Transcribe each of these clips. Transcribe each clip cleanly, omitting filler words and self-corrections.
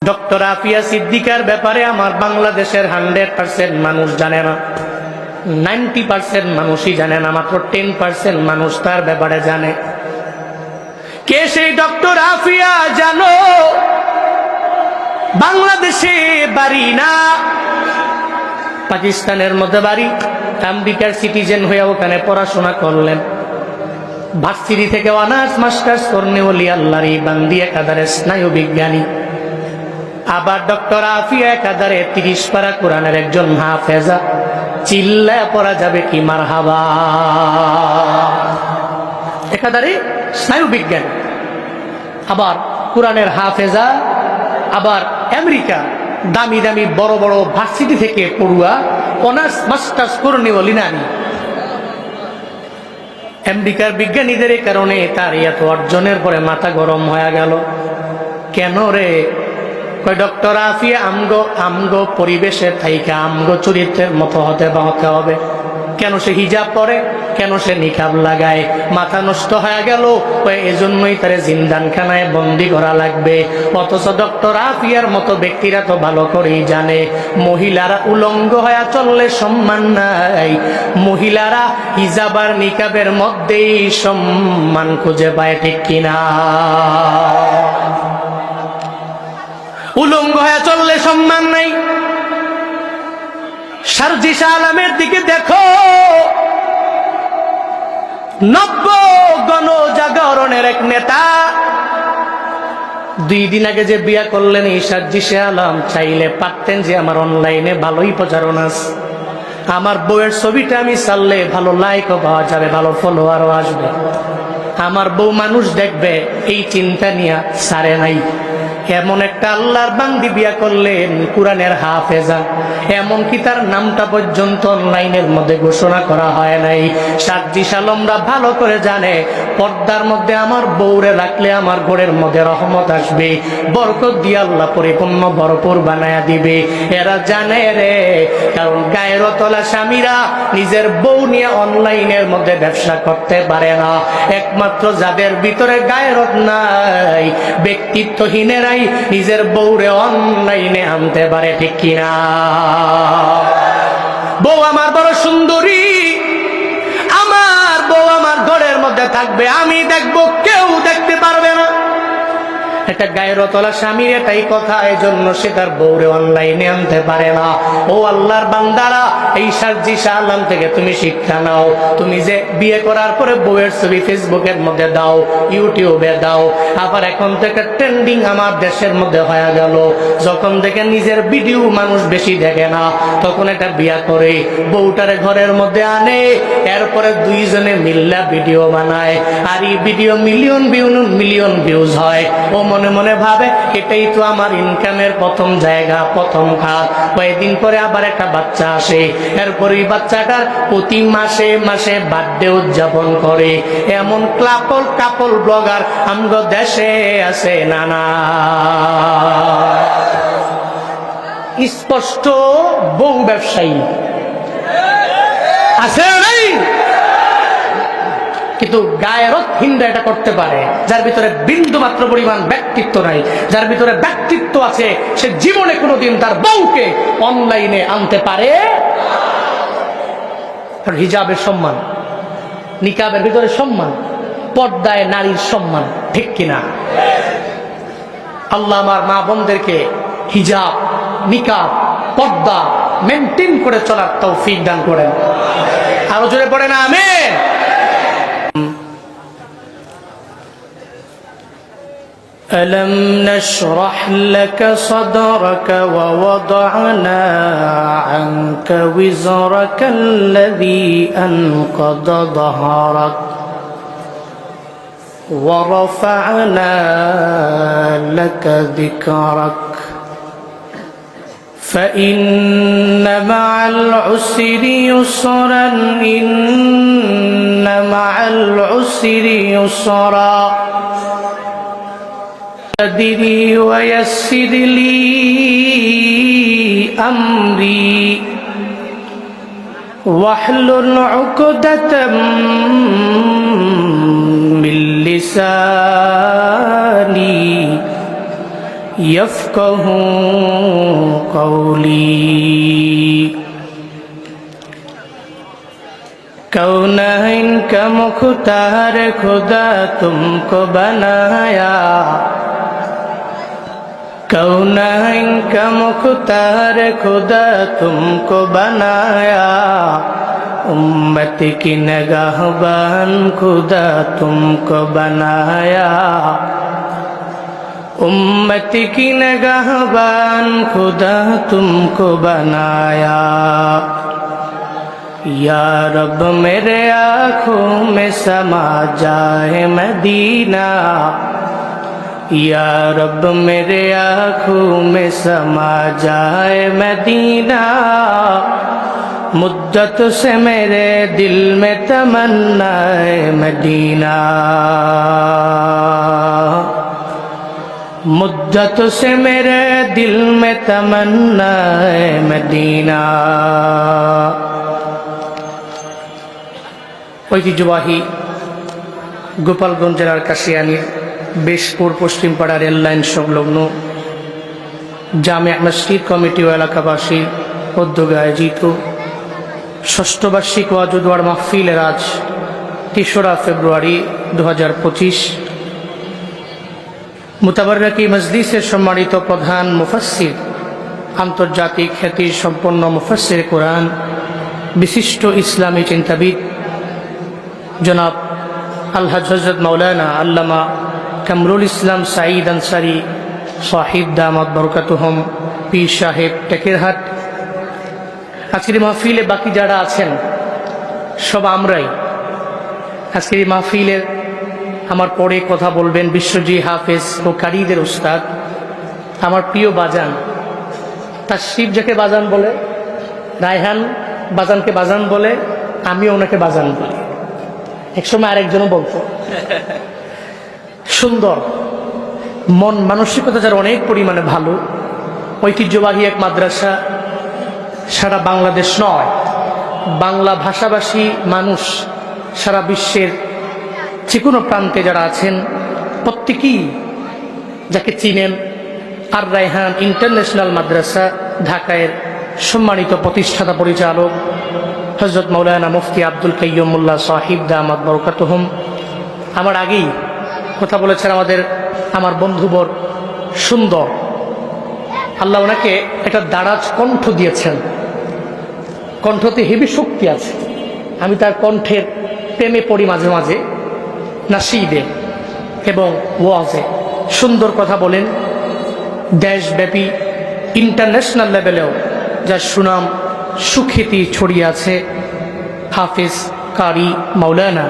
Doctor Afia সিদ্দিকার ব্যাপারে আমার বাংলাদেশের 100% মানুষ জানে না, 90% মানুষই জানে না, মাত্র 10% মানুষ তার ব্যাপারে জানে। কে সেই ডক্টর আফিয়া জানো? বাংলাদেশে বাড়ি না, পাকিস্তানের মধ্যে বাড়ি। আমেরিকার সিটিজেন হয়ে ওখানে পড়াশোনা করলেন। ভার্সিটি থেকে অনার্স মাস্টার্স করনে ওলি আল্লাহর এই বান্দি একাধারে স্নায়ু বিজ্ঞানী। আবার ডক্টর আফিয়া একাধারে 30 পারা কোরআনের একজন হাফেজা। চিল্লায় পড়া যাবে কি মারহাবা। একাধারে স্নায়ু বিজ্ঞানী, আবার কোরআনের হাফেজা, আবার আমেরিকা দামি দামি বড় বড় ভার্সিটি থেকে পড়ুয়া অনার্স মাস্টার্স করনে বলি নারী। আমেরিকার বিজ্ঞানীদের কারণে তার এত অর্জনের পরে মাথা গরম হয়ে গেল। কেন রে? কয় ডক্টর আফিয়া আমগো পরিবেশে থাইকা আমগো চরিত্রের মতো হতে হবে। কেন সে হিজাব পরে, কেন সে নিকাব লাগায়? মাথা নষ্ট হয়ে গেল। এজন্যই তারে জিন্দানখানায় বন্দি করা লাগবে। অথচ ডক্টর আফিয়ার মতো ব্যক্তিরা তো ভালো করেই জানে মহিলারা উলঙ্গ হয়ে চললে সম্মান নাই, মহিলারা হিজাব আর নিকাবের মধ্যেই সম্মান খুঁজে পায়, ঠিক কিনা? উলঙ্গ হয়ে চললে সম্মান নাই। শারজি শাহ আলমের দিকে দেখো, নব্য গণজাগরণের এক নেতা 2 দিন আগে যে বিয়া করলেন এই শারজি শাহ আলম, চাইলে পারতেন যে আমার অনলাইনে ভালোই প্রচারণা আছে, আমার বউয়ের ছবিটা আমি ছাড়লে ভালো লাইকও পাওয়া যাবে, ভালো ফলোয়ারও আসবে, আমার বউ মানুষ দেখবে, এই চিন্তা নিয়ে সারে নাই। এমন একটা আল্লাহর বান্দি বিয়া করলেন, কোরআনের হাফেজা, এমনকি তার নামটা পর্যন্ত অনলাইনের মধ্যে ঘোষণা করা হয় নাই। শারজি আলমরা ভালো করে জানে পর্দার মধ্যে আমার বউরে রাখলে আমার ঘরের মধ্যে রহমত আসবে, বরকত দিয়ে আল্লাহ পরিপূর্ণ ভরপুর বানায়া দিবে। এরা জানে রে, কারণ গায়রতলা স্বামীরা নিজের বউ নিয়ে অনলাইনের মধ্যে ব্যবসা করতে পারে না। একমাত্র যাদের ভিতরে গায়রত নাই, ব্যক্তিত্বহীনেরাই নিজের বউরে অনলাইনে আনতে পারে, ঠিক কিনা? বউ আমার বড় সুন্দরী, আমার বউ আমার ঘরের মধ্যে থাকবে, আমি দেখবো, কেউ দেখতে পারবে না। এটা গায়রতলা স্বামীর এটাই কথা, এজন্য সে তার বউরে অনলাইনে আনতে পারে না। ও আল্লাহর বান্দারা, এই শারজি শাহ আলম থেকে তুমি শিক্ষা নাও। তুমি যে বিয়ে করার পরে বউয়ের ছবি ফেসবুকের মধ্যে দাও, ইউটিউবে দাও, আবার এখন থেকে ট্রেন্ডিং আমার দেশের মধ্যে হয়ে গেল। যখন থেকে নিজের ভিডিও মানুষ বেশি দেখে না, তখন এটা বিয়া করে বউটারে ঘরের মধ্যে আনে, এরপরে 2 জনে মিল্লা ভিডিও বানায়, আর এই ভিডিও মিলিয়ন ভিউজ হয়। ও মনে মনে ভাবে এটাই তো আমার ইনকামের প্রথম জায়গা, প্রথম খাত। কয়েকদিন পরে আবার একটা বাচ্চা আসে, এরপরে এই বাচ্চাটার প্রতি মাসে মাসে বার্থডে উদযাপন করে। এমন কাপল ব্লগার আমগো দেশে আছে নানা। স্পষ্ট বহু ব্যবসায়ী আছে নাই? কিন্তু গায়রত হিন্দা এটা করতে পারে যার ভিতরে বিন্দু মাত্র পরিমাণ ব্যক্তিত্ব নাই। যার ভিতরে ব্যক্তিত্ব আছে সে জীবনে কোনোদিন তার বউকে অনলাইনে আনতে পারে। হিজাবের সম্মান, নিকাবের ভিতরে সম্মান, পর্দায় নারীর সম্মান, ঠিক কিনা? আল্লাহ আমার মা বোনদেরকে হিজাব, নিকাব, পর্দা মেনটেন করে চলার তৌফিক দান করেন। আরো জোরে পড়েন আমিন। ألم نشرح لك صدرك ووضعنا عنك وزرك الذي أنقض ظهرك ورفعنا لك ذكرك فإن مع العسر يسرا إن مع العسر يسرا أدري ويسر لي أمري واحلل عقدة من لساني يفقهوا قولي कौनैन का मुख्तार खुदा तुमको बनाया कौनैन का मुख्तार खुदा तुमको बनाया उम्मत की निगाहबान खुदा तुमको बनाया उम्मत की निगाहबान खुदा तुमको बनाया या रब मेरे आँखों में समा जाए मदीना या रब मेरे आँखों में समा जाए मदीना मुद्दत से मेरे दिल में तमन्ना है मदीना मुद्दत से मेरे दिल में तमन्ना है मदीना ঐতিহ্যবাহী গোপালগঞ্জ জেলার কাশিয়ানীর বেশপুর পশ্চিম পাড়া রেল লাইন সংলগ্ন জামে মসজিদ কমিটি ও এলাকাবাসী উদ্যোগে আয়োজিত ষষ্ঠ বার্ষিক ওয়াজ ও দোয়ার মাহফিলের আজ ৩রা ফেব্রুয়ারি ২০২৫ মুতাবাররাকি মজলিসের সম্মানিত প্রধান মুফাসসির আন্তর্জাতিক খ্যাতি সম্পন্ন মুফাসসির কোরআন বিশিষ্ট ইসলামী চিন্তাবিদ জনাব আলহাজ হযরত মাওলানা আল্লামা কামরুল ইসলাম সাঈদ আনসারী সাহিব দামাত বরকাতুহুম পীর সাহেব টেকেরহাট আজকের মাহফিলে বাকি যারা আছেন সব আমরাই আজকের মাহফিলের আমার পরে কথা বলবেন বিশ্বজি হাফেজ ও কারীদের উস্তাদ আমার প্রিয় বাজান তাশরিফ যাকে বাজান বলে রায়হান বাজানকে বাজান বলে আমিও ওনাকে বাজান বলি একসময় আরেকজনও বলতো সুন্দর মন মানসিকতা যার অনেক পরিমাণে ভালো ঐতিহ্যবাহী এক মাদ্রাসা সারা বাংলাদেশ নয় বাংলা ভাষাভাষী মানুষ সারা বিশ্বের যে কোনো প্রান্তে যারা আছেন প্রত্যেকেই যাকে চিনেন আর রায়হান ইন্টারন্যাশনাল মাদ্রাসা ঢাকায় সম্মানিত প্রতিষ্ঠাতা পরিচালক হযরত মাওলানা মুফতি আব্দুল কাইয়ুম মোল্লা সাহিব দামাত বরকাতুহুম আমার আগেই কথা বলেছেন আমার বন্ধুবর সুন্দর আল্লাহ ওনাকে একটা দারাজ কণ্ঠ দিয়েছেন কণ্ঠতে হেবি শক্তি আছে আমি তার কণ্ঠের প্রেমে পড়ি মাঝে মাঝে নাশিদে এবং ওয়াজে সুন্দর কথা বলেন দেশব্যাপী ইন্টারন্যাশনাল লেভেলেও যার সুনাম সুখ্যাতি ছড়িয়ে আছে হাফিজ কারি মাওলানা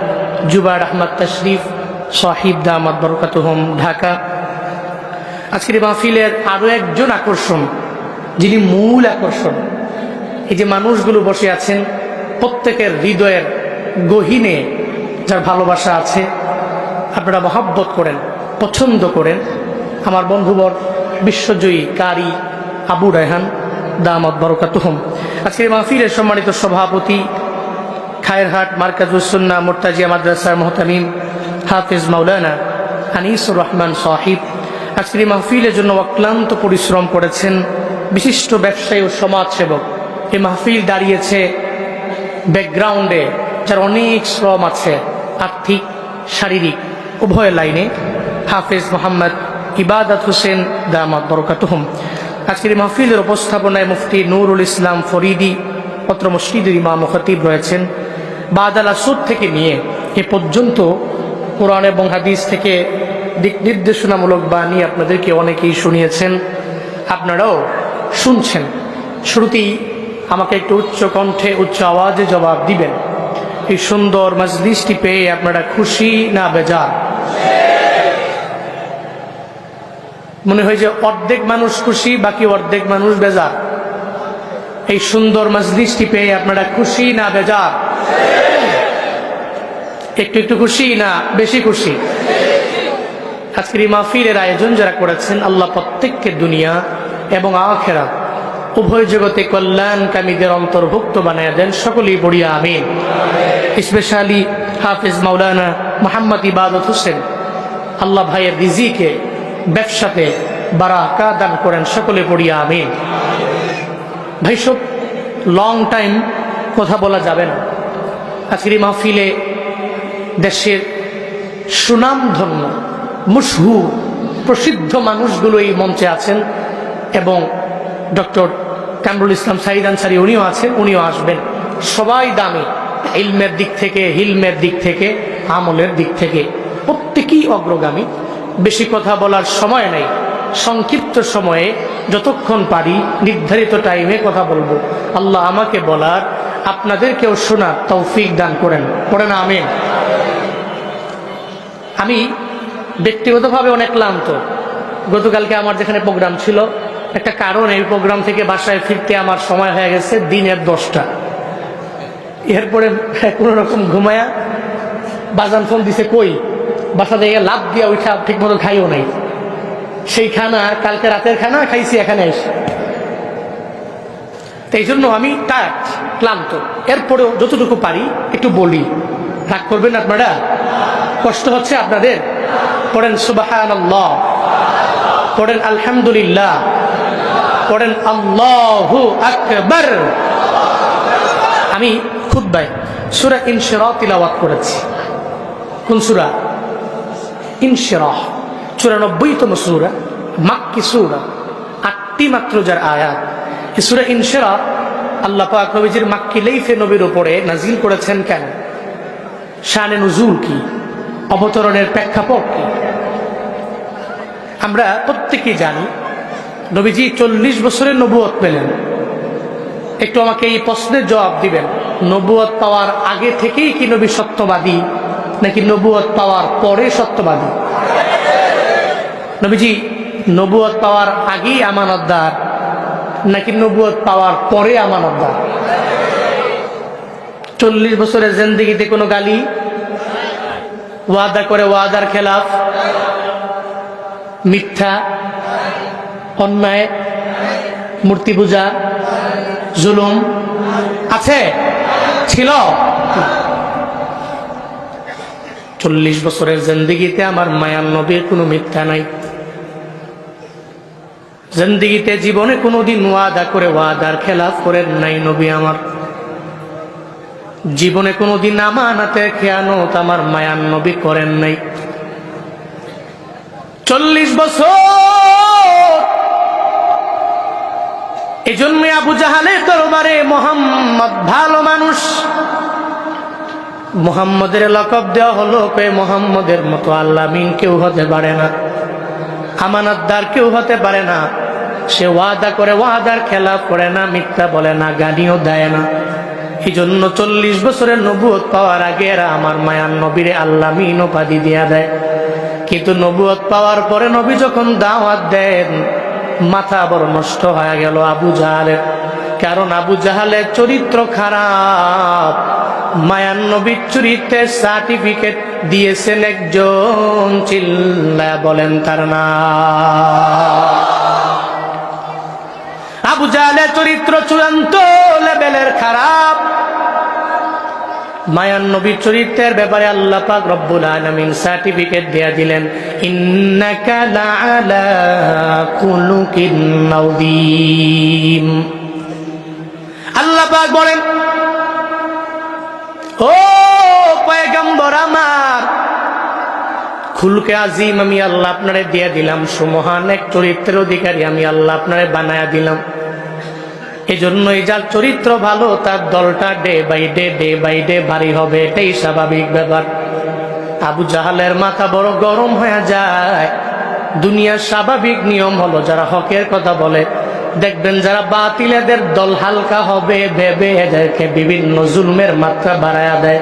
জুবায়ের আহমদ তাশরিফ সাহিব দামাত বরকাতুহুম ঢাকা আজকের মাহফিলের আরো একজন আকর্ষণ যিনি মূল আকর্ষণ এই যে মানুষগুলো বসে আছেন প্রত্যেকের হৃদয়ের গহীনে যার ভালোবাসা আছে আপনারা মহব্বত করেন পছন্দ করেন আমার বন্ধুবর বিশ্বজয়ী কারি আবু রায়হান দামাত বরকাতুহুম আজকের মাহফিলের সম্মানিত সভাপতি খায়রহাট মারকাজুস সুন্নাহ মুরতাজিয়া মাদ্রাসার মুহতামিম হাফিজ মাওলানা আনিসুর রহমান সাহিব আজকের মাহফিলের জন্য অক্লান্ত পরিশ্রম করেছেন বিশিষ্ট ব্যবসায়ী ও সমাজসেবক এই মাহফিল দাঁড়িয়েছে ব্যাকগ্রাউন্ডে যার অনেক শ্রম আছে আর্থিক শারীরিক উভয় লাইনে হাফিজ মোহাম্মদ ইবাদত হোসেন দামাত বরকাতুহুম আজকের মাহফিলের উপস্থাপনায় মুফতি নুরুল ইসলাম ফরিদি পত্র মসজিদের ইমাম ও খতিব রয়েছেন বাদাল আসর থেকে নিয়ে এ পর্যন্ত কোরআন এবং হাদিস থেকে দিক নির্দেশনামূলক বাণী আপনাদেরকে অনেকেই শুনিয়েছেন আপনারাও শুনছেন শুরুতেই আমাকে একটু উচ্চ কণ্ঠে উচ্চ আওয়াজে জবাব দিবেন এই সুন্দর মজলিসটি পেয়ে আপনারা খুশি না বেজার মনে হয় যে অর্ধেক মানুষ খুশি বাকি অর্ধেক মানুষ বেজার এই সুন্দর মজলিসটি পেয়ে আপনারা খুশি না বেজার একটু একটু খুশি না বেশি খুশি আজকের এই মাহফিলের আয়োজন যারা করেছেন আল্লাহ প্রত্যেককে দুনিয়া এবং আখিরাত উভয় জগতে কল্যাণকামীদের অন্তর্ভুক্ত বানায় দেন সকলেই বড়িয়া আমিন স্পেশালি হাফিজ মাওলানা মোহাম্মদ ইবাদত হোসেন আল্লাহ ভাইয়ের রিজিকে ব্যবসাতে বারাকাত দান করেন, সকলে পড়ি আমিন। ভাই সব লং টাইম কথা বলা যাবে না। আজকের এই মাহফিলে দেশের সুনামধন্য মশহুর প্রসিদ্ধ মানুষগুলো এই মঞ্চে আছেন এবং ডক্টর কামরুল ইসলাম সাঈদ আনসারী উনিও আছেন, উনিও আসবেন। সবাই দামি, ইলমের দিক থেকে, হিলমের দিক থেকে, আমলের দিক থেকে প্রত্যেকেই অগ্রগামী। বেশি কথা বলার সময় নেই, সংক্ষিপ্ত সময়ে যতক্ষণ পারি নির্ধারিত টাইমে কথা বলবো। আল্লাহ আমাকে বলার, আপনাদেরকেও শোনার তৌফিক দান করেন, পড়েন আমিন। আমি ব্যক্তিগতভাবে অনেক ক্লান্ত। গতকালকে আমার যেখানে প্রোগ্রাম ছিল, একটা কারণ এই প্রোগ্রাম থেকে বাসায় ফিরতে আমার সময় হয়ে গেছে দিনের 10টা। এরপরে কোনো রকম ঘুমায়া বাজান ফোন দিছে, কই বাসা থেকে লাভ দিয়া উঠা ঠিক মতো খাইও নাই। সেই খানা কালকে রাতের খানা খাইছি এখানে এসে। এই জন্য আমি টায়ার্ড, ক্লান্ত। এরপরেও যতটুকু পারি একটু বলি, রাগ করবেন আপনারা? কষ্ট হচ্ছে আপনাদের? পড়েন সুবহানাল্লাহ, পড়েন আলহামদুলিল্লাহ, পড়েন আল্লাহু আকবার। আমি খুতবায় সূরা ইনশিরাহ তিলাওয়াত করেছি। কোন সূরা? ইনশিরাহ, 94তম সূরা, মাক্কি সূরা, 8টি মাত্র যার আয়াত। এই সূরা ইনশিরাহ আল্লাহ পাক নবীজির মাক্কি লাইফে নবীর উপরে নাজিল করেছেন কেন? শানে নুজুল কি? অবতরণের প্রেক্ষাপট কি? আমরা প্রত্যেকেই জানি নবীজি 40 বছরের নবুয়ত পেলেন। একটু আমাকে এই প্রশ্নের জবাব দিবেন, নবুয়ত পাওয়ার আগে থেকেই কি নবী সত্যবাদী, নাকি নবুয়ত পাওয়ার পরে সত্যবাদী? নবীজি নবুয়ত পাওয়ার আগেই আমানতদার, নাকি নবুয়ত পাওয়ার পরে আমানতদার? 40 বছরের জিন্দেগিতে কোনো গালি, ওয়াদা করে ওয়াদার খেলাফ, মিথ্যা, অন্যায়, মূর্তি পূজা, জুলুম আছে? ছিল? 40 বছরের জিন্দেগিতে আমার মায়ার নবীর কোনো মিথ্যা নাই। জিন্দেগিতে জীবনে কোনোদিন ওয়াদা করে ওয়াদার খেলাফ করেন নাই নবী আমার। জীবনে কোনোদিন আমানাতের খেয়ানত আমার মায়ার নবী করেন নাই। 40 বছর এজন্য আবু জাহালের দরবারে মোহাম্মদ ভালো মানুষ, মোহাম্মদের লকব দেওয়া হলো, কে মোহাম্মদের মতো আল্লামিন কেউ হতে পারে না, আমানতদার কেউ হতে পারে না। সে ওয়াদা করে ওয়াদার খেলাফ করে না, মিথ্যা বলে না, গালিও দেয় না। এই জন্য 40 বছরের নবুয়ত পাওয়ার আগে এরা আমার মায়ার নবীরে আল্লামিন উপাধি দিয়া দেয়। কিন্তু নবুয়ত পাওয়ার পরে নবী যখন দাওয়াত দেন, মাথা বড় নষ্ট হয়ে গেল আবু জাহালের। কারণ আবু জাহালের চরিত্র খারাপ। মায়ার নবীর চরিত্রের সার্টিফিকেট দিয়েছেন একজন, চিল্লায়া বলেন তার নাম। আবু জাহালের চরিত্র চূড়ান্ত লেভেলের খারাপ। মায়ার নবীর চরিত্রের ব্যাপারে আল্লাহ পাক রব্বুল আলামিন সার্টিফিকেট দেয়া দিলেন, ইন্নাকা লাআলা কুলুকিন আযীম। আল্লাহ পাক বলেন, ও পয়গম্বর আমার, খুলকে আজিম আমি আল্লাহ আপনারে দিয়ে দিলাম, সুমহান এক চরিত্রের অধিকারী আমি আল্লাহ আপনারে বানায়া দিলাম। এজন্যই যার চরিত্র ভালো তার দলটা ডে বাই ডে ভারী হবে, এটাই স্বাভাবিক ব্যাপার। আবু জাহালের মাথা বড় গরম হয়ে যায়। দুনিয়ার স্বাভাবিক নিয়ম হলো যারা হকের কথা বলে, দেখবেন যারা বাতিল এদের দল হালকা হবে ভেবে এদেরকে বিভিন্ন জুলমের মাত্রা বাড়ায়া দেয়,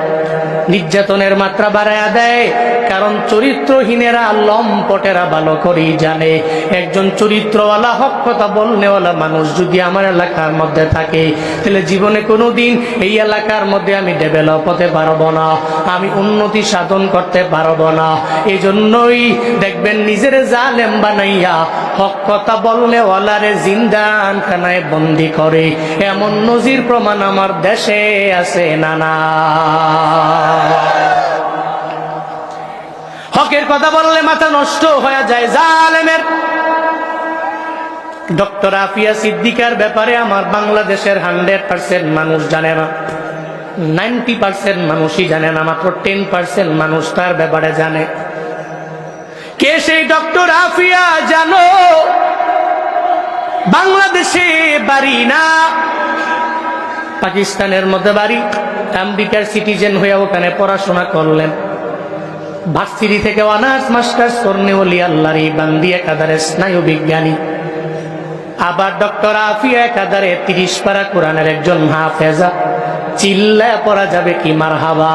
নির্যাতনের মাত্রা বাড়ায়া দেয়। কারণ চরিত্রহীনেরা লম্পটেরা ভালো করেই জানে, একজন চরিত্রওয়ালা হক কথা বলনেওয়ালা মানুষ যদি আমার এলাকার মধ্যে থাকে, তাহলে জীবনে কোনোদিন এই এলাকার মধ্যে আমি ডেভেলপ হতে পারবো না, আমি উন্নতি সাধন করতে পারবো না। এই জন্যই দেখবেন নিজের জালেম বানাইয়া হক কথা বলনেওয়ালারে জিন্দান খানায় বন্দি করে, এমন নজির প্রমাণ আমার দেশে আছে না? না, হকের কথা বললে মাথা নষ্ট হয়ে যায় জালেমের। ডক্টর আফিয়া সিদ্দিকার ব্যাপারে আমার বাংলাদেশের 100% মানুষ জানে না, 90% মানুষই জানে না, মাত্র 10% মানুষ তার ব্যাপারে জানে। কে সেই ডক্টর আফিয়া জানো? বাংলাদেশে বাড়ি না, পাকিস্তানের মধ্যে বাড়ি। আমেরিকার সিটিজেন হয়ে ওখানে পড়াশোনা করলেন, ভার্সিটি থেকে অনার্স মাস্টার্স করনে ওলি আল্লাহর বান্দি, একাধারে স্নায়ু বিজ্ঞানী। আবার ডক্টর আফিয়া একাধারে 30 পারা কোরআনের একজন হাফেজা। চিল্লায় পড়া যাবে কি মারহাবা।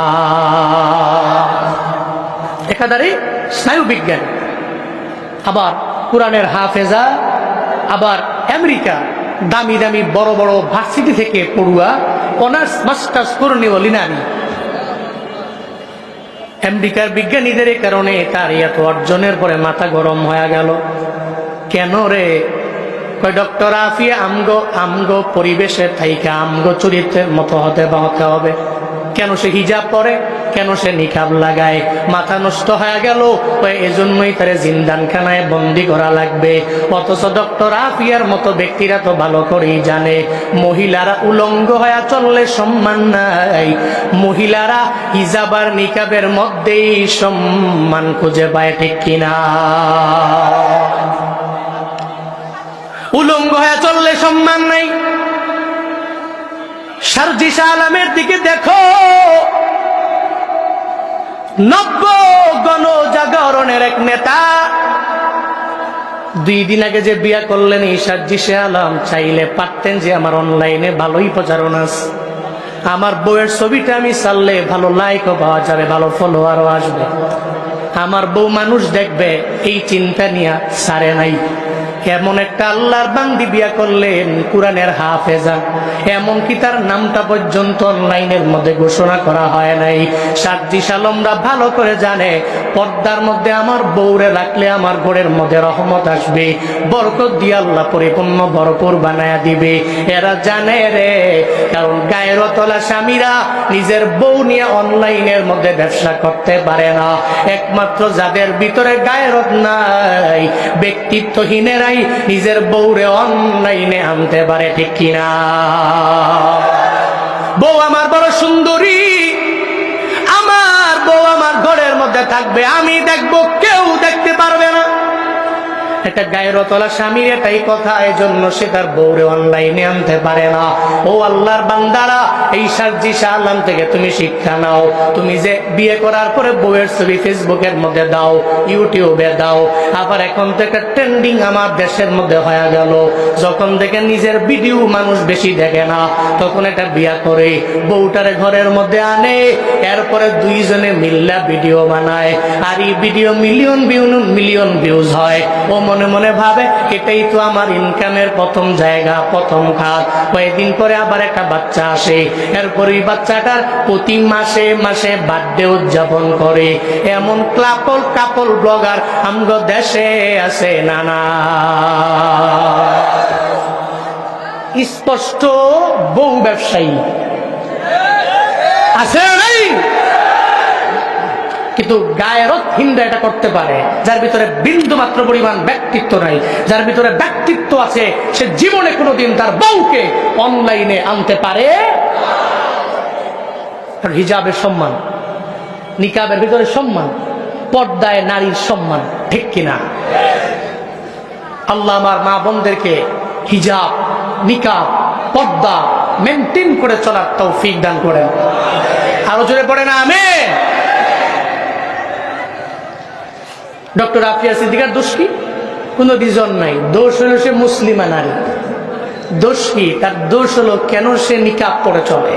একাধারে স্নায়ু বিজ্ঞানী, আবার কোরআনের হাফেজা, আবার আমেরিকা দামি দামি বড় বড় ভার্সিটি থেকে পড়ুয়া অনার্স মাস্টার্স করনে বলি নারী। আমেরিকার বিজ্ঞানীদের কারণে তার এত অর্জনের পরে মাথা গরম হয়ে গেল। কেন রে? ডক্টর আফিয়া আমগো পরিবেশের থাইকা আমগো চরিত্রের মতো হতে হবে। কেন সে হিজাব পরে, কেন সে নিকাব লাগায়? মাথা নষ্ট হয়ে গেল। এজন্যই তারে জিন্দানখানায় বন্দি করা লাগবে। অথচ ডক্টর আফিয়ার মতো ব্যক্তিরা তো ভালো করেই জানে মহিলারা উলঙ্গ হয়ে চললে সম্মান নাই, মহিলারা হিজাব আর নিকাবের মধ্যেই সম্মান খুঁজে পায়, ঠিক কিনা? উলঙ্গ হয়ে চললে সম্মান নাই। শারজি শাহ আলমের দিকে দেখো, নব্য গণজাগরণের এক নেতা 2 দিন আগে যে বিয়া করলেন এই শারজি শাহ আলম, চাইলে পারতেন যে আমার অনলাইনে ভালোই প্রচারণা আছে, আমার বউয়ের ছবিটা আমি ছাড়লে ভালো লাইকও পাওয়া যাবে, ভালো ফলোয়ারও আসবে, আমার বউ মানুষ দেখবে, এই চিন্তা নিয়ে ছাড়ে নাই। এমন একটা আল্লাহর বান্দি বিয়া করলেন, কোরআনের হাফেজা, এমনকি তার নামটা পর্যন্ত অনলাইনের মধ্যে ঘোষণা করা হয় নাই। শারজি আলমরা ভালো করে জানে পর্দার মধ্যে আমার বউরে রাখলে আমার ঘরের মধ্যে রহমত আসবে, বরকত দিয়ে আল্লাহ পরিপূর্ণ ভরপুর বানায়া দিবে। এরা জানে রে, কারণ গায়রতলা স্বামীরা নিজের বউ নিয়ে অনলাইনের মধ্যে ব্যবসা করতে পারে না। একমাত্র যাদের ভিতরে গায়রত নাই, ব্যক্তিত্বহীনেরাই নিজের বউরে অনলাইনে আনতে পারে, ঠিক কিনা? বউ আমার বড় সুন্দরী, আমার বউ আমার ঘরের মধ্যে থাকবে, আমি দেখবো, কেউ দেখতে পারবে না। এটা গায়রতলা স্বামীর এটাই কথা, এজন্য সে তার বউরে অনলাইনে আনতে পারে না। ও আল্লাহর বান্দারা, এই শারজি শাহ আলম থেকে তুমি শিক্ষা নাও। তুমি যে বিয়ে করার পরে বউয়ের ছবি ফেসবুকের মধ্যে দাও, ইউটিউবে দাও, আবার এখন থেকে ট্রেন্ডিং আমার দেশের মধ্যে হয়ে গেল। যখন থেকে নিজের ভিডিও মানুষ বেশি দেখে না, তখন এটা বিয়া করে বউটারে ঘরের মধ্যে আনে, এরপরে 2 জনে মিল্লা ভিডিও বানায়, আর এই ভিডিও মিলিয়ন ভিউজ হয়। ও মনে মনে ভাবে এটাই তো আমার ইনকামের প্রথম জায়গা, প্রথম খাত। কয়েকদিন পরে আবার একটা বাচ্চা আসে, এরপর এই বাচ্চাটার প্রতি মাসে মাসে বার্থডে উদযাপন করে। এমন কাপল ব্লগার আমগো দেশে আছে নানা। স্পষ্ট বউ ব্যবসায়ী আছে নাই? কিন্তু গায়রতহীনরা এটা করতে পারে, যার ভিতরে বিন্দু মাত্র পরিমাণ ব্যক্তিত্ব নাই, যার ভিতরে ব্যক্তিত্ব আছে, সে জীবনে কোনোদিন তার বউকে অনলাইনে আনতে পারে। হিজাবের সম্মান, নিকাবের ভিতরে সম্মান, পর্দায় নারীর সম্মান, ঠিক কিনা? আল্লাহ আমার মা বোনদেরকে হিজাব, নিকাব, পর্দা মেনটেন করে চলার তৌফিক দান করেন। আরো জোরে পড়ে না আমিন। ডক্টর আফিয়া সিদ্দিকার দোষ কি? কোন রিজন নাই। দোষ হলো সে মুসলিমা নারী। দোষ কি? তার দোষ হলো কেন সে নিকাব পরে চলে।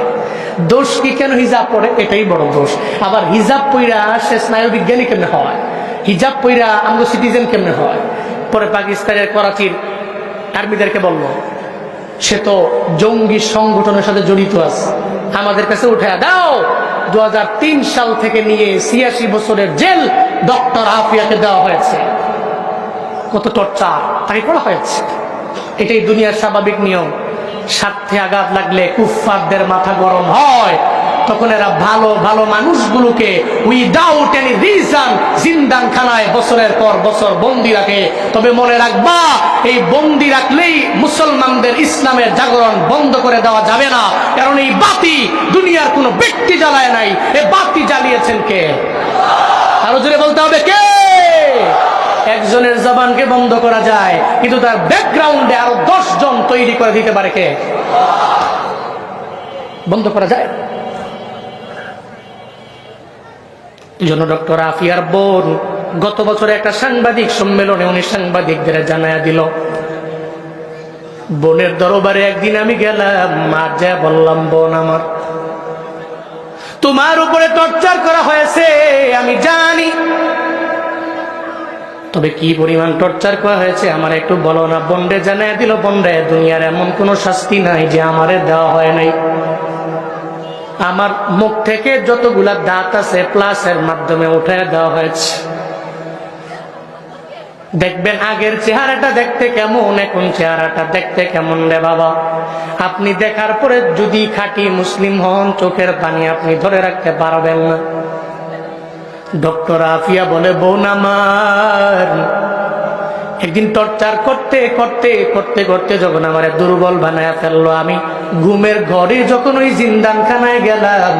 দোষ কি? কেন হিজাব পরে, এটাই বড় দোষ। আবার হিজাব পইরা সে স্নায়ু বিজ্ঞানী কেমনে হয়, হিজাব পইরা আমগো সিটিজেন কেমনে হয়। পরে পাকিস্তানের করাচির আর্মিদেরকে বলল সে তো জঙ্গি সংগঠনের সাথে জড়িত আছে, আমাদের কাছে উঠে দাও। 2003 সাল থেকে নিয়ে 86 বছরের জেল ডক্টর আফিয়াকে দেওয়া হয়েছে। কত টর্চার তাকে করা হয়েছে। এটাই দুনিয়ার স্বাভাবিক নিয়ম। স্বার্থে আঘাত লাগলে কুফফারদের মাথা গরম হয়, তখন এরা ভালো ভালো মানুষগুলোকে উইদাউট এনি রিজন জিন্দানখানায় বছরের পর বছর বন্দী রাখে। তবে মনে রাখবা, এই বন্দী রাখলেই মুসলমানদের ইসলামের জাগরণ বন্ধ করে দেওয়া যাবে না, কারণ এই বাতি দুনিয়ার কোনো ব্যক্তি জ্বালায় নাই, এই বাতি জ্বালিয়েছেন কে? আরো জোরে বলতে হবে কে? একজনের জবানকে বন্ধ করা যায়, কিন্তু তার ব্যাকগ্রাউন্ডে আরো 10 জন তৈরি করে দিতে পারে কে? বন্ধ করা যায়। এই জন্য ডক্টর আফিয়ার বোন গত বছরে একটা সাংবাদিক সম্মেলনে উনি সাংবাদিকদের জানায়া দিল, বোনের দরবারে একদিন আমি গেলাম, মা যা বললাম, বোন আমার, তোমার উপরে টর্চার করা হয়েছে আমি জানি, তবে কি পরিমাণ টর্চার করা হয়েছে আমার একটু বলো না। বন্ডে জানায় দিল, বন্ডে দুনিয়ার এমন কোন শাস্তি নাই যে আমারে দেওয়া হয় নাই। আমার মুখ থেকে যতগুলা দাঁত আছে প্লাসের মাধ্যমে উঠায় দেওয়া হয়েছে। দেখবেন আগের চেহারাটা দেখতে কেমন, এখন চেহারাটা দেখতে কেমন রে বাবা। আপনি দেখার পরে যদি খাঁটি মুসলিম হন, চোখের পানি আপনি ধরে রাখতে পারবেন না। ডক্টর আফিয়া বলে, বোন আমার, একদিন টর্চার করতে করতে করতে করতে যখন আমার দুর্বল বানায় ফেললো, আমি ঘুমের ঘরে যখন ওই জিন্দানখানায় গেলাম,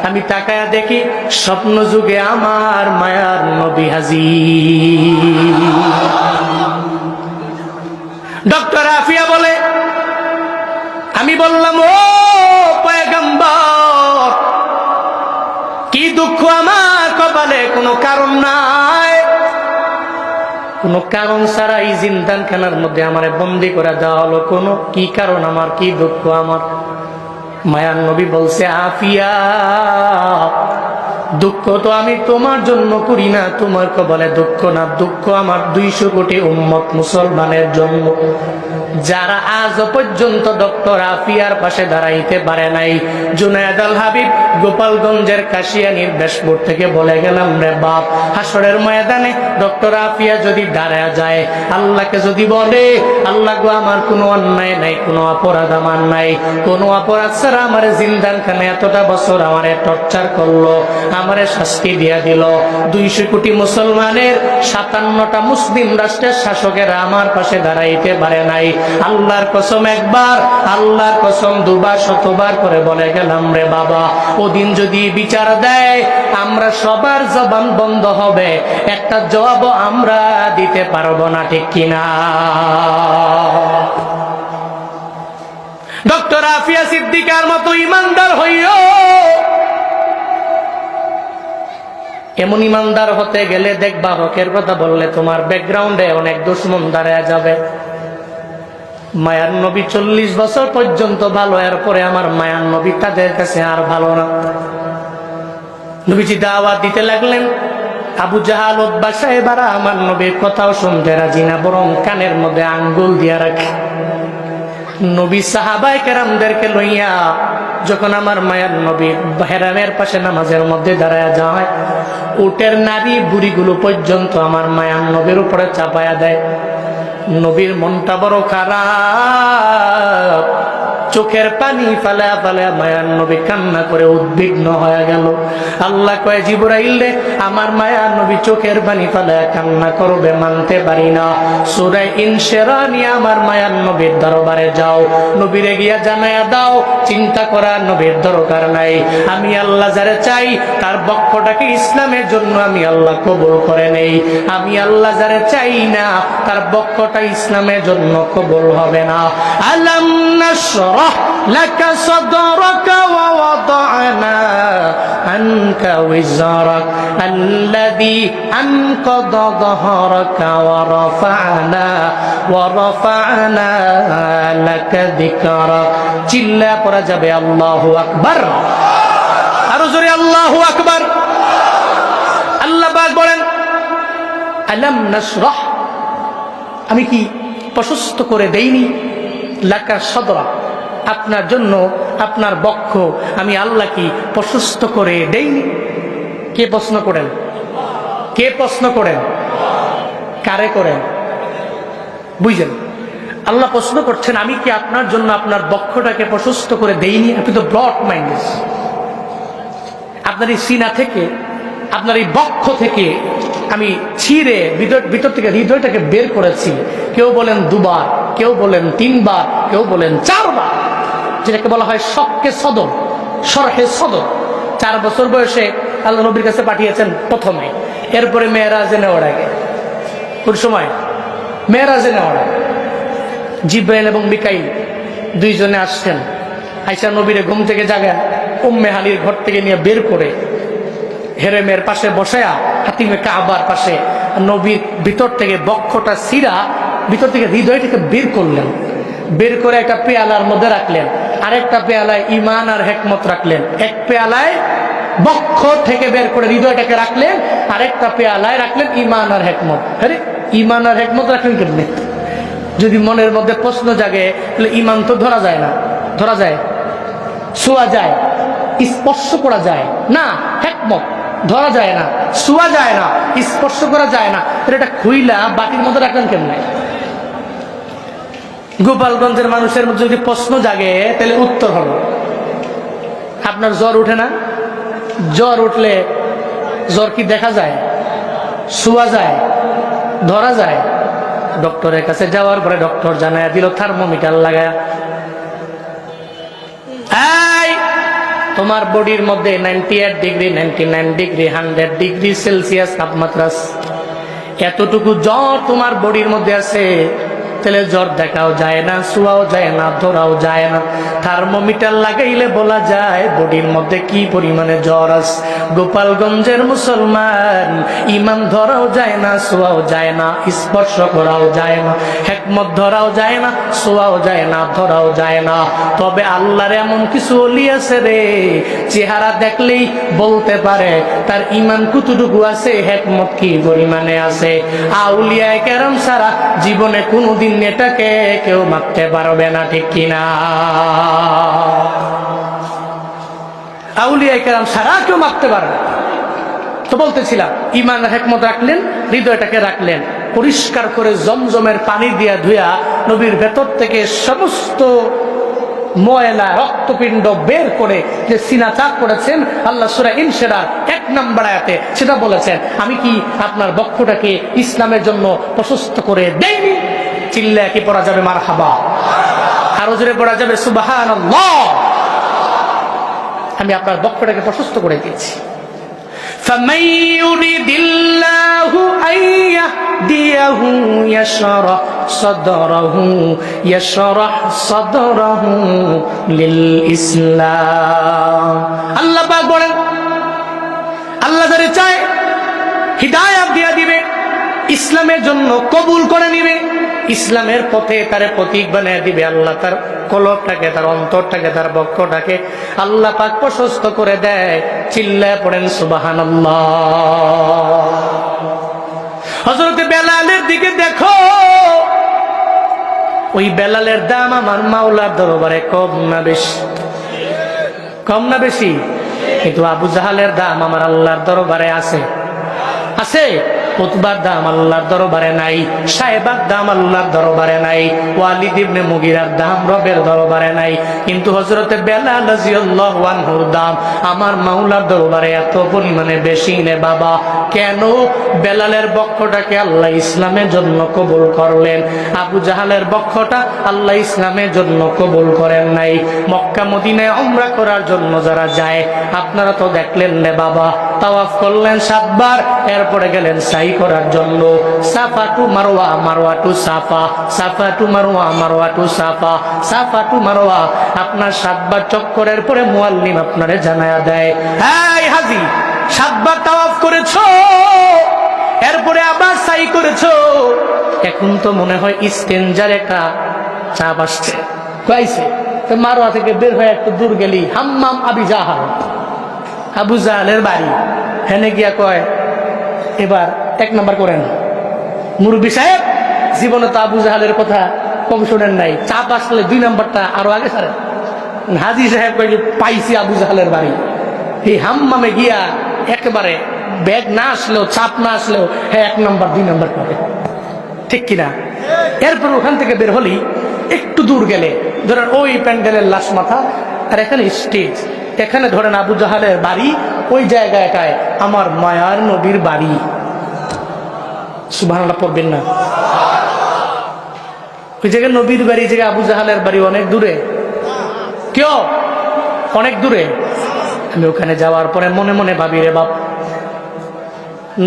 আমি তাকায়া দেখি স্বপ্ন যুগে আমার মায়ার নবী হাজির। ডক্টর আফিয়া বলে, আমি বললাম, ও পয়গম্বর, কি দুঃখ আমার কপালে, কোনো কারণ নাই, কোনো কারণ ছাড়া এই জিন্দানখানার মধ্যে আমারে বন্দী করে দেওয়া হলো, কোনো কি কারণ আমার, কি দুঃখ আমার? মায়ার নবী বলছে, আফিয়া, দুঃখ তো আমি তোমার জন্য করি না, তোমার কপালে দুঃখ না, দুঃখ আমার 200 কোটি উম্মত মুসলমানের জন্য, যারা আজ পর্যন্ত ডক্টর আফিয়ার পাশে দাঁড়াইতে পারে নাই। জুনায়েদ আল হাবিব গোপালগঞ্জের কাশিয়ানীর বেশপুর থেকে বলে গেলাম, রে বাপ, হাসরের ময়দানে ডক্টর আফিয়া যদি দাঁড়ায় যায়, আল্লাহকে যদি বলে, আল্লাহ গো, আমার কোনো অন্যায় নাই, কোনো অপরাধ আমার নাই, কোনো অপরাধ ছাড়া আমার জিন্দানখানে এতটা বছর আমারে টর্চার করলো, আমারে শাস্তি দিয়া দিল, 200 কোটি মুসলমানের 57টা মুসলিম রাষ্ট্রের শাসকেরা আমার পাশে দাঁড়াইতে পারে নাই। আল্লাহর কসম একবার, আল্লাহর কসম 2 বার, 100 বার করে বলে গেলাম, রে বাবা, ওদিন যদি বিচার দেয়, আমরা সবার জবান বন্ধ হবে, একটা জবাবও আমরা দিতে পারবো না, ঠিক কিনা? ডক্টর আফিয়া সিদ্দিকার মতো ইমানদার হইও। এমন ইমানদার হতে গেলে দেখবা, হকের কথা বললে তোমার ব্যাকগ্রাউন্ডে অনেক দুশমন দাঁড়ায় যাবে। মায়ার নবী 40 বছর পর্যন্ত ভালো, এরপরে আমার মায়ার নবী তাদের কাছে আর ভালো না। নবীজি দাওয়াত দিতে লাগলেন, আবু জাহাল, উতবা সাহেবারা আমার নবীর কথাও শুনতে রাজি না, বরং কানের মধ্যে আঙ্গুল দিয়া রাখে। নবী সাহাবায়ে কেরামদেরকে লইয়া যখন আমার মায়ার নবী হেরামের পাশে নামাজের মধ্যে দাঁড়ায় যায়, উটের নারী বুড়িগুলো পর্যন্ত আমার মায়ার নবীর উপরে চাপায়া দেয়। নবীর মনটা বড় খারাপ, চোখের পানি ফালা ফালা মায়ার নবী কান্না করে উদ্বিগ্ন হয়ে গেল। আল্লাহ কয়, জিবরাইল রে, আমার মায়ার নবী চোখের পানি ফালা কান্না করবে, মানতে পারি না। সূরা ইনশিরা নিয়ে আমার মায়ার নবীর দরবারে যাও, নবীরে গিয়া জানায়া দাও, চিন্তা করার নবীর দরকার নাই, আমি আল্লাহ যারে চাই তার বক্ষটাকে ইসলামের জন্য আমি আল্লাহ কবুল করে নেই, আমি আল্লাহ যারে চাই না তার বক্ষটা ইসলামের জন্য কবুল হবে না। আলাম নাশরাহ লাকা সাদরাকা ওয়া ওয়াদা'না আনকা ওয়িজরাক আল্লাযী আনকাযা যহরাকা ওয়া রাফা'না লাকা যিকরাক। চিল্লা পড়া যাবে আল্লাহু আকবার, আরো জোরে আল্লাহু আকবার। আল্লাহ পাক বলেন, আলাম নাশরাহ, আমি কি প্রশস্ত করে দেইনি, লাকা সাদরা, আপনার জন্য আপনার বক্ষ আমি আল্লাহ কি প্রশস্ত করে দেইনি? কে প্রশ্ন করেন? কে প্রশ্ন করেন? কারে করেন? বুঝলেন? আল্লাহ প্রশ্ন করছেন, আমি কি আপনার জন্য আপনার বক্ষটাকে প্রশস্ত করে দেইনি? আপনি তো ব্রড মাইন্ডেড, আপনার এই সিনা থেকে, আপনার এই বক্ষ থেকে আমি ছিঁড়ে ভিতর থেকে হৃদয়টাকে বের করেছি। কেউ বলেন 2 বার, কেউ বলেন 3 বার, কেউ বলেন 4 বার, যেটাকে বলা হয় শক্কে সদর, শরহে সদর। 4 বছর বয়সে আল্লাহ নবীর কাছে পাঠিয়েছেন প্রথমে, এরপরে মেয়েরাজে নেওয়ার আগে, কোন সময় মেয়েরাজে নেওয়ার আগে জিব্রাইল এবং মিকাইল দুইজনে আসছেন। আয়েশা নবীরে ঘুম থেকে জাগা উম্মে হানির ঘর থেকে নিয়ে বের করে হেরেমের পাশে বসায়া হাতিমে কাবার পাশে নবীর ভিতর থেকে বক্ষটা ছিঁড়া ভিতর থেকে হৃদয়টাকে বের করলেন। বের করে একটা পেয়ালার মধ্যে রাখলেন, আরেকটা পেয়ালায় ইমান আর হেকমত রাখলেন। এক পেয়ালায় বক্ষ থেকে বের করে হৃদয়টাকে রাখলেন, আরেকটা পেয়ালায় রাখলেন ইমান আর হেকমত। আরে ইমান আর হেকমত রাখলেন কেমনে? যদি মনের মধ্যে প্রশ্ন জাগে তাহলে ইমান তো ধরা যায় না, ধরা যায়, ছোঁয়া যায়, স্পর্শ করা যায় না। হেকমত ধরা যায় না, ছোঁয়া যায় না, স্পর্শ করা যায় না, এটা খুইলা বাটির মধ্যে রাখলেন কেমনে? গোপালগঞ্জের মানুষের মধ্যে যদি প্রশ্ন জাগে তাহলে উত্তর হলো, আপনার জ্বর উঠে না? জ্বর উঠলে জ্বর কি দেখা যায়, ছোঁয়া যায়, ধরা যায়? ডক্টরের কাছে যাওয়ার পরে ডক্টর জানায় দিল থার্মোমিটার লাগায়, তোমার বডির মধ্যে 98 ডিগ্রি, 99 ডিগ্রি, 100 ডিগ্রি সেলসিয়াস তাপমাত্রা, এতটুকু জ্বর তোমার বডির মধ্যে আছে। তাহলে জ্বর দেখাও যায় না, ছোঁয়াও যায় না, ধরাও যায় না। থার্মোমিটার লাগাইলে বলা যায় বডির মধ্যে কি পরিমাণে জ্বর আছে। গোপালগঞ্জের মুসলমান ইমান ধরাও যায় না, ছোঁয়াও যায় না, স্পর্শ করাও যায় না, হেকমত ধরাও যায় না, ছোঁয়াও যায় না, ধরাও যায় না। তবে আল্লাহর এমন কিছু ওলি আছে রে, চেহারা দেখলেই বলতে পারে তার ইমান কতটুকু আছে, হেকমত কি পরিমাণে আছে। আউলিয়ায়ে কেরাম ছাড়া জীবনে কোনোদিন এটাকে কেউ মাপতে পারবে না, ঠিক কিনা? আউলিয়ায়ে কেরাম ছাড়া কেউ মাপতে পারবে। তো বলতেছিলাম, ইমান হেকমত রাখলেন, হৃদয়টাকে রাখলেন, পরিষ্কার করে জমজমের পানি দিয়া ধুয়া নবীর ভেতর থেকে সমস্ত ময়লা রক্তপিণ্ড বের করে যে সিনা চাক করেছেন, আল্লাহ সূরা ইনশিরাহ 1 নম্বর আয়াতে সেটা বলেছেন, আমি কি আপনার বক্ষটাকে ইসলামের জন্য প্রশস্ত করে দেইনি? চিল্লায় কি পড়া যাবে মারহাবা? আরো জোরে পড়া যাবে সুবহানাল্লাহ? আমি আপনার বক্ষটাকে প্রশস্ত করে দিয়েছি। فَمَن يُرِدِ اللَّهُ أَن يَهْدِيَهُ يَشْرَحْ صَدْرَهُ لِلْإِسْلَامِ। আল্লাহ পাক বলেন, আল্লাহ যারে চায় হিদায়াত দিয়ে দিবে, ইসলামের জন্য কবুল করে নিবে, ইসলামের পথে তারে প্রতীক বানিয়ে দিবে। আল্লাহ তার কলবটাকে, তার অন্তরটাকে, তার বক্ষটাকে আল্লাহ পাক প্রশস্ত করে দেয়। চিল্লায় পড়েন সুবহানাল্লাহ। হযরত বেলালের দিকে দেখো, ওই বেলালের দাম আমার মাওলার দরবারে কম না বেশি? কম না বেশি? কিন্তু আবু জাহালের দাম আমার আল্লাহর দরবারে আছে, আছে। উতবার দাম আল্লাহর দরবারে নাই, সাহেবার দাম আল্লাহর দরবারে নাই, ওয়ালিদ ইবনে মুগিরার দাম রবের দরবারে নাই। কিন্তু হযরতে বেলাল রাদিয়াল্লাহু আনহুর দাম আমার মাওলার দরবারে এত পরিমাণে বেশি নে বাবা। কেন? বেলালের বক্ষটাকে আল্লাহ ইসলামের জন্য কবুল করলেন, আবু জাহালের বক্ষটা আল্লাহ ইসলামের জন্য কবুল করেন নাই। মক্কা মদিনায় উমরা করার জন্য যারা যায়, আপনারা তো দেখলেন রে বাবা, তাওয়াফ করলেন 7 বার, এরপরে গেলেন সাই করার জন্য, সাফা টু মারওয়া, মারওয়া টু সাফা, সাফা টু মারওয়া, মারওয়া টু সাফা, সাফা টু মারওয়া। আপনার 7 বার চক্করের পরে মুআল্লিম আপনারে জানায়া দেয়, এই হাজী 7 বার তাওয়াফ করেছো, এরপরে আবার সাই করেছো, এখন তো মনে হয় ইস্তেনজার একটা চাপ আসছে। কইছে তো মারওয়া থেকে বের হয়ে একটু দূর গেলি হাম্মাম আবি জাহাল, আবু জাহালের বাড়ি, হেনে গিয়া কয় এবার 1 নাম্বার করেন। মুরব্বী সাহেব জীবনে তো আবু জাহালের কথা কম শোনেন নাই, চাপ আসলে 2 নাম্বারটা আরো আগে ছাড়েন। হাজী সাহেব কয়ে পাইছি আবু জাহালের বাড়ি, এই হাম্মামে গিয়া একেবারে ব্যাগ না আসলেও, চাপ না আসলেও, হ্যাঁ 1 নাম্বার 2 নাম্বার করে, ঠিক কিনা? এরপর ওখান থেকে বের হলি একটু দূর গেলে ধরেন ওই প্যান্ডেলের লাশ মাথা, আর এখানে স্টেজ, এখানে ধরেন আবু জাহালের বাড়ি, ওই জায়গাটায় আমার মায়ার নবীর বাড়ি। সুবহানাল্লাহ পড়বেন না? ওই জায়গায় নবীর বাড়ি, জায়গায় আবু জাহালের বাড়ি অনেক দূরে। কেউ অনেক দূরে। আমি ওখানে যাওয়ার পরে মনে মনে ভাবি, রে বাপ,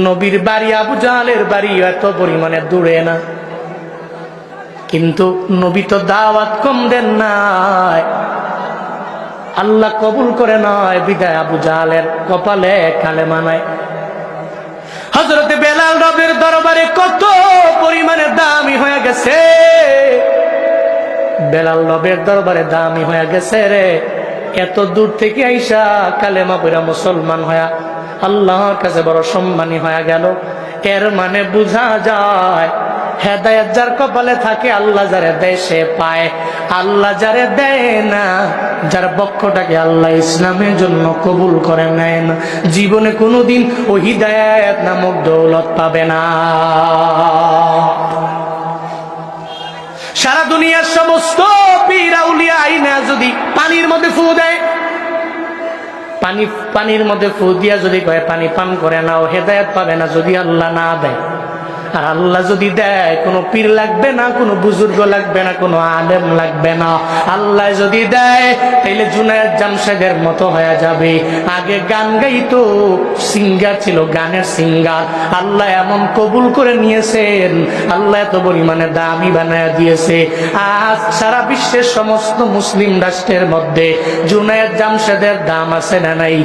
নবীর বাড়ি আবু জাহালের বাড়ি এত পরিমাণে দূরে না, কিন্তু নবী তো দাওয়াত কম দেন নাই, আল্লাহ কবুল করে নয়, বিদায় আবু জাহালের কপালে কালেমা নাই। হযরতে বেলাল রবের দরবারে কত পরিমাণে দামি হয়ে গেছে, বেলাল রবের দরবারে দামি হয়ে গেছে রে। এত দূর থেকে আইসা কালেমা পড়া মুসলমান হয়া আল্লাহর কাছে বড় সম্মানী হয়ে গেল। এর মানে বোঝা যায় হেদায়েত যার কপালে থাকে আল্লাহ যারে দেয় সে পায়, আল্লাহ যারে দেয় না, যার পক্ষটাকে আল্লাহ ইসলামের জন্য কবুল করে নেয় না, জীবনে কোনোদিন ও হিদায়াত নামক দৌলত পাবে না। সারা দুনিয়ার সমস্ত পীর আউলিয়া আইনা যদি পানির মধ্যে ফু দেয়, পানির মধ্যে ফু দিয়া যদি কয় পানি পান করে নাও, হেদায়েত পাবে না যদি আল্লাহ না দেয়। আর আল্লাহ যদি দেয়, কোনো পীর লাগবে না, কোনো বুজুর্গ লাগবে না, কোনো আলেম লাগবে না। আল্লাহ যদি দেয় তাইলে জুনায়েদ জামশেদের মতো হয়ে যাবে। আগে গান গাইতো, সিঙ্গার ছিল, গানের সিঙ্গার। আল্লাহ এমন কবুল করে নিয়েছেন, আল্লাহ এত পরিমাণে দামি বানায় দিয়েছে। আজ সারা বিশ্বের সমস্ত মুসলিম রাষ্ট্রের মধ্যে জুনায়েদ জামশেদের দাম আছে না নাই?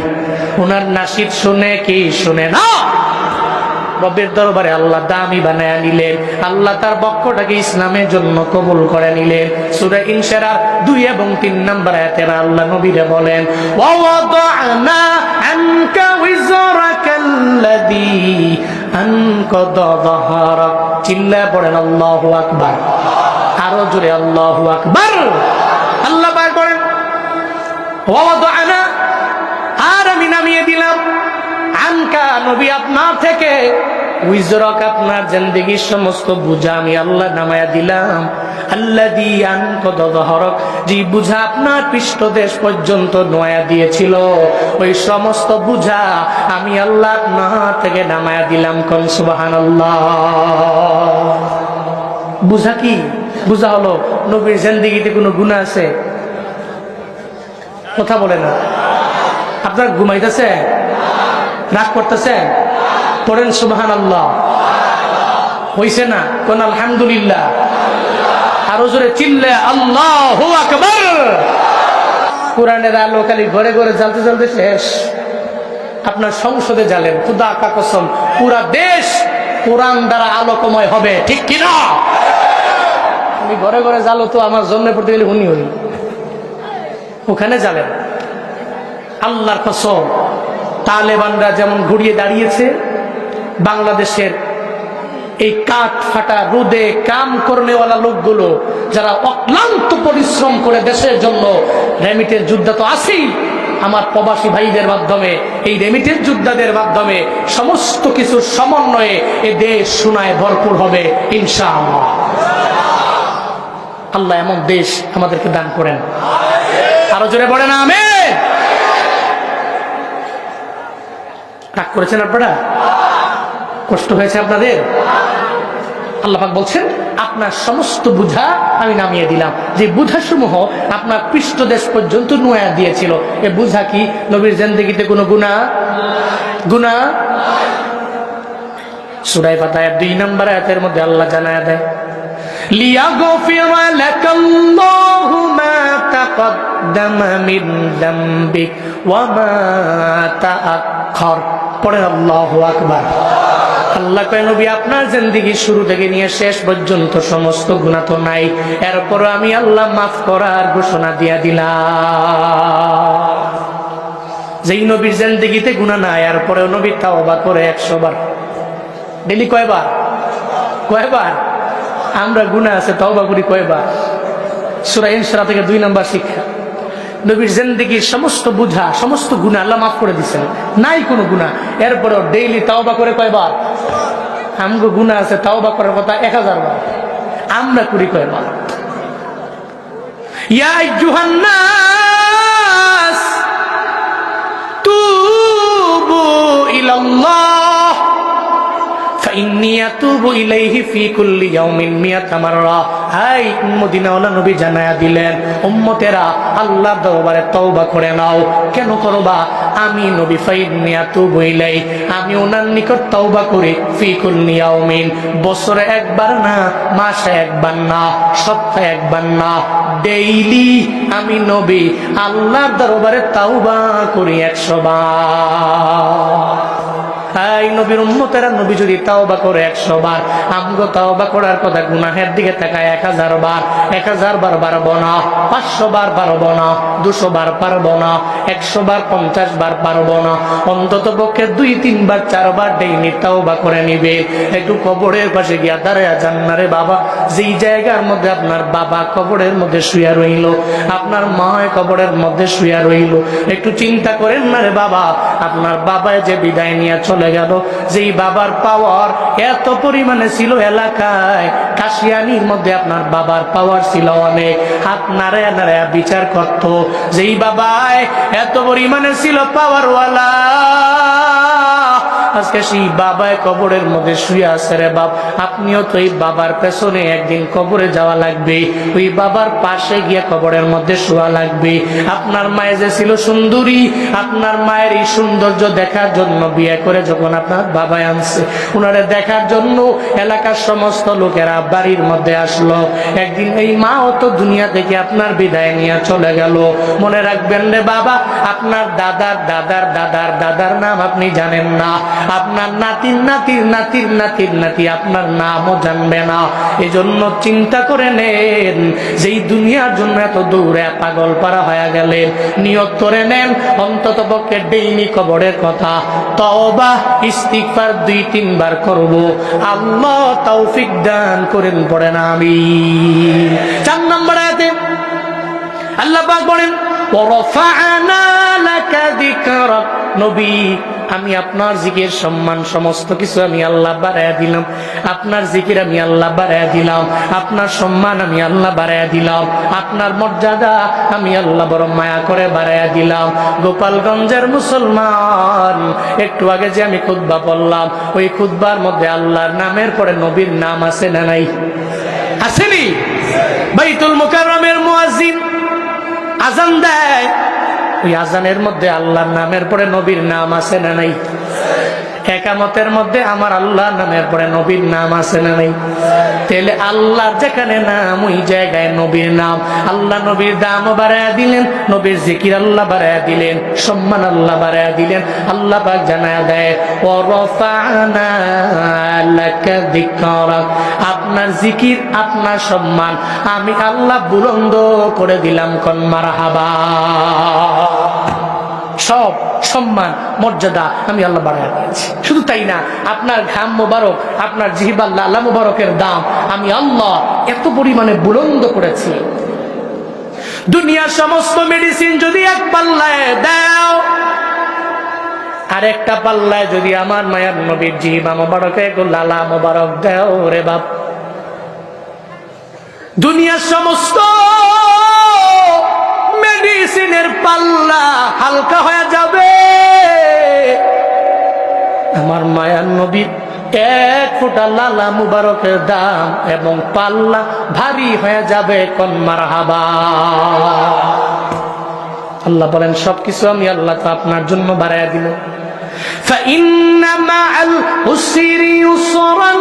ওনার নাশিদ শুনে কি শুনে না? রবের দরবারে আল্লাহ দামি বানায় নিলেন, আল্লাহ তার পক্ষটাকে ইসলামের জন্য কবুল করে নিলেন। সূরা ইনশিরাহ 2 এবং 3 নম্বর আয়াতে আল্লাহ নবীরে বলেন, ওয়া ওয়াদানা আনকা উযরাকাল্লাযী আনকাদা যাহরাক। চিল্লায় পড়েন আল্লাহু আকবার, আরো জোরে আল্লাহু আকবার। আল্লাহ পাক বলেন, ওয়া ওয়াদানা, আর আমি নামিয়ে দিলাম, আনকা নবী আপনার থেকে, উইজরক আপনার জিন্দেগীর সমস্ত বোঝা আমি আল্লাহ নামায়া দিলাম। আল্লাযী আনকাদা যাহরাক, যে বোঝা আপনার পৃষ্ঠদেশ পর্যন্ত নোয়া দিয়েছিল, ওই সমস্ত বোঝা আমি আল্লাহ আপনার থেকে নামায়া দিলাম। কোন সুবহানাল্লাহ। বোঝা কি? বোঝা হলো নবীর জিন্দেগীতে কোনো গুনাহ আছে? কথা বলে না। আপনার ঘুমাইতেছে, রাগ করতেছেন, পড়েন সুবহানাল্লাহ। হইছে না? কোন আলহামদুলিল্লাহ। আরো জোরে চিল্লে আল্লাহু আকবার। কোরআনের আলো খালি ঘরে ঘরে জ্বালতে জ্বালতে শেষ। আপনার সংসদে জ্বালেন, খুদা কা কসম পুরা দেশ কোরআন দ্বারা আলোকময় হবে, ঠিক কিনা? আমি ঘরে ঘরে জ্বালো তো আমার জন্য পড়তে গেলে হুনি হই, ওখানে জ্বালেন। আল্লাহর কসম, তালেবানরা যেমন ঘুরিয়ে দাঁড়িয়েছে, বাংলাদেশের এই কাঠ ফাটা রোদে কাম করনেওয়ালা লোকগুলো যারা অক্লান্ত পরিশ্রম করে দেশের জন্য, রেমিটেন্স যোদ্ধা তো আছেই, আমার প্রবাসী ভাইদের মাধ্যমে, এই রেমিটেন্স যোদ্ধাদের মাধ্যমে সমস্ত কিছুর সমন্বয়ে এ দেশ সোনায় ভরপুর হবে ইনশাআল্লাহ। আল্লাহ এমন দেশ আমাদেরকে দান করেন। আরো জোরে বলেন আমিন। রাগ করেছেন আপনারা? কষ্ট হয়েছে আপনাদের? আল্লাহ পাক বলছেন, আপনার সমস্ত বোঝা আমি নামিয়ে দিলাম। যে বোঝাসমূহ আপনার পৃষ্ঠদেশ পর্যন্ত নোয়া দিয়েছিল, এ বোঝা কি? নবীর জিন্দেগীতে কোনো গুনাহ? সূরা ফাতিহার 2 নম্বর আয়াতের মধ্যে আল্লাহ জানায়া দেয়, লিয়াগফিরা লাকাল্লাহু মা তাকদ্দামা মিন যামবিক ওয়া মা তাআখার। পড়েন আল্লাহু আকবার। আল্লাহ কয়, নবী আপনার জিন্দেগীর শুরু থেকে নিয়ে শেষ পর্যন্ত সমস্ত গুনাহ তো নাই, এরপর আমি আল্লাহ মাফ করার ঘোষণা দিয়া দিলাম। যেই নবীর জিন্দেগীতে গুনাহ নাই, এরপরেও নবী তাওবা করে 100 বার। ডেলি কয়বার? আমরা গুনাহ আছে, তাওবা করি কয়বার? সূরা ইনশিরাহ থেকে 2 নম্বর শিক্ষা। নবীর জিন্দেগীর সমস্ত বুঝা, সমস্ত গুনাহ আল্লাহ মাফ করে দিচ্ছেন, নাই কোনো গুনাহ, এরপরেও ডেইলি তাওবা করে কয়বার? আমগো গুনাহ আছে, তাওবা করার কথা 1000 বার, আমরা করি কয়বার? ইয়া আইয়ুহান নাস ফাইন্নী আতুবু ইলাইহি ফি কুল্লি ইয়াউমিন মিয়াতা মাররা। হাই মদিনাওয়ালা নবী জানায়া দিলেন, উম্মতেরা আল্লাহর দরবারে তওবা করে নাও। কেন করবা? আমি নবী ফাইন্নী আতুবু ইলাইহি, আমি ওনার নিকট তওবা করি ফি কুল্লি ইয়াউমিন, বছরে একবার না, মাসে একবার না, সপ্তাহে একবার না, ডেইলি আমি নবী আল্লাহর দরবারে তওবা করি 100 বার। এই নবীর উম্মতেরা নবী যদি তাওবা করে 100 বার, আমগো তাওবা করার কথা গুনাহের দিকে তাকায় 1000 বার। 1000 বার পারবো না, 500 বার পারবো না, 200 বার পারবো না, 100 বার 50 বার পারবো না, অন্তত পক্ষে 2-3 বার 4 বার ডেইলি তাওবা করে নিবে। একটু কবরের পাশে গিয়া দাঁড়ায়া যান না রে বাবা। যেই জায়গার মধ্যে আপনার বাবা কবরের মধ্যে শুয়া রইল, আপনার মা কবরের মধ্যে শুয়া রইল, একটু চিন্তা করেন না রে বাবা। আপনার বাবায় যে বিদায় নিয়ে চলে গেল, যেই বাবার পাওয়ার এত পরিমাণে ছিল এলাকায়, কাশিয়ানির মধ্যে আপনার বাবার পাওয়ার ছিল অনেক, হাত নাড়ায়া নাড়ায়া বিচার করত। যেই বাবায় এত পরিমাণে ছিল পাওয়ারওয়ালা, আজকে সেই বাবায় কবরের মধ্যে শুয়ে আছে রে বাপ। আপনিও তো এই বাবার পেছনে একদিন কবরে যাওয়া লাগবে, ওই বাবার পাশে গিয়ে কবরের মধ্যে শোয়া লাগবে। আপনার মায়ে যে ছিল সুন্দরী, আপনার মায়ের এই সৌন্দর্য দেখার জন্য বিয়ে করে যখন আপনার বাবাই আনছে, উনারে দেখার জন্য এলাকার সমস্ত লোকেরা বাড়ির মধ্যে আসলো। একদিন এই মাও তো দুনিয়া থেকে আপনার বিদায় নিয়ে চলে গেল। মনে রাখবেন রে বাবা, আপনার দাদার দাদার দাদার দাদার নাম আপনি জানেন না, আপনার নাতির নাতির নাতির নাতির নাতি আপনার নামও জানবে না। এজন্য চিন্তা করে নেন, যেই দুনিয়ার জন্য এত দৌড়ে পাগল পারা হয়ে গেলেন, নিয়ত করে নেন অন্তত পক্ষে ডেইলি কবরের কথা তওবা ইস্তিগফার 2-3 বার করব। আল্লাহ তৌফিক দান করেন, পড়েন আমিন। 4 নম্বর আয়াতে আল্লাহ পাক বলেন, ওয়ারাফা'না লাকা যিকরাক। নবী, আমি আপনার জিকির সম্মান সমস্ত কিছু আমি আল্লাহ বাড়ায়া দিলাম। আপনার জিকির আমি আল্লাহ বাড়ায়া দিলাম, আপনার সম্মান আমি আল্লাহ বাড়ায়া দিলাম, আপনার মর্যাদা আমি আল্লাহ বড় মায়া করে বাড়ায়া দিলাম। গোপালগঞ্জের মুসলমান, একটু আগে যে আমি খুতবা বললাম, ওই খুতবার মধ্যে আল্লাহর নামের পরে নবীর নাম আছে না নাই? আসেনি? বাইতুল মুকাররমের মুয়াজ্জিন আযান দেয়, ওই আজানের মধ্যে আল্লাহর নামের পরে নবীর নাম আছে না নাই? একামতের মধ্যে আমার আল্লাহর নামের পরে নবীর নাম আছে না নাই? তাহলে আল্লাহর যেখানে নাম, ওই জায়গায় নবীর নাম। আল্লাহ নবীর দামও বাড়ায়া দিলেন, নবীর জিকির আল্লাহ বাড়ায়া দিলেন, সম্মান আল্লাহ বাড়ায়া দিলেন। আল্লাহ পাক জানায়া দেয়, ওয়ারাফা'না লাকা যিকরাক, আপনার জিকির আপনার সম্মান আমি আল্লাহ বুলন্দ করে দিলাম। কোন মারহাবা। সব সম্মান মর্যাদা আমি আল্লাহ বাড়ায় দিয়েছি। শুধু তাই না, আপনার ঘাম মোবারক, আপনার জিহ্বার লালা মোবারকের দাম আমি আল্লাহ এত পরিমাণে বুলন্দ করেছি। দুনিয়ার সমস্ত মেডিসিন যদি এক পাল্লায় দাও, আর একটা পাল্লায় যদি আমার মায়ের নবীর জিহ্বা মোবারকে লালা মোবারক দাও রে বাপ, দুনিয়ার সমস্ত মেডিসিনের পাল্লা হালকা হয়ে যাবে, আমার মায়ার নবীর 1 ফোঁটা লালা মুবারকের দাম এবং পাল্লা ভারী হয়ে যাবে। কোন মারহাবা। আল্লাহ বলেন, সবকিছু আমি আল্লাহ তো আপনার জন্য বাড়াইয়া দিল। فإن مع العسر يسرا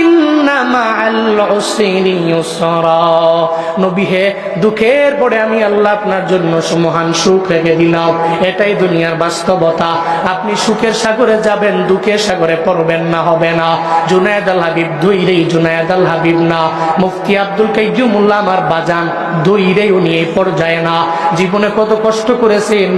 إن مع العسر يسرا। নবী হে, দুঃখের পরে আমি আল্লাহ আপনার জন্য সুমহান সুখ রেখে দিলাম। এটাই দুনিয়ার বাস্তবতা। আপনি সুখের সাগরে যাবেন, দুঃখের সাগরে পড়বেন না, হবে না। জুনায়েদ আল হাবিব ধৈরেই জুনায়েদ আল হাবিব না, মুফতি আব্দুল কাইয়ুমুল্লাহ আমার বাজান ধৈরেই উনি এই পর্যায়ে না। জীবনে কত কষ্ট করেছেন,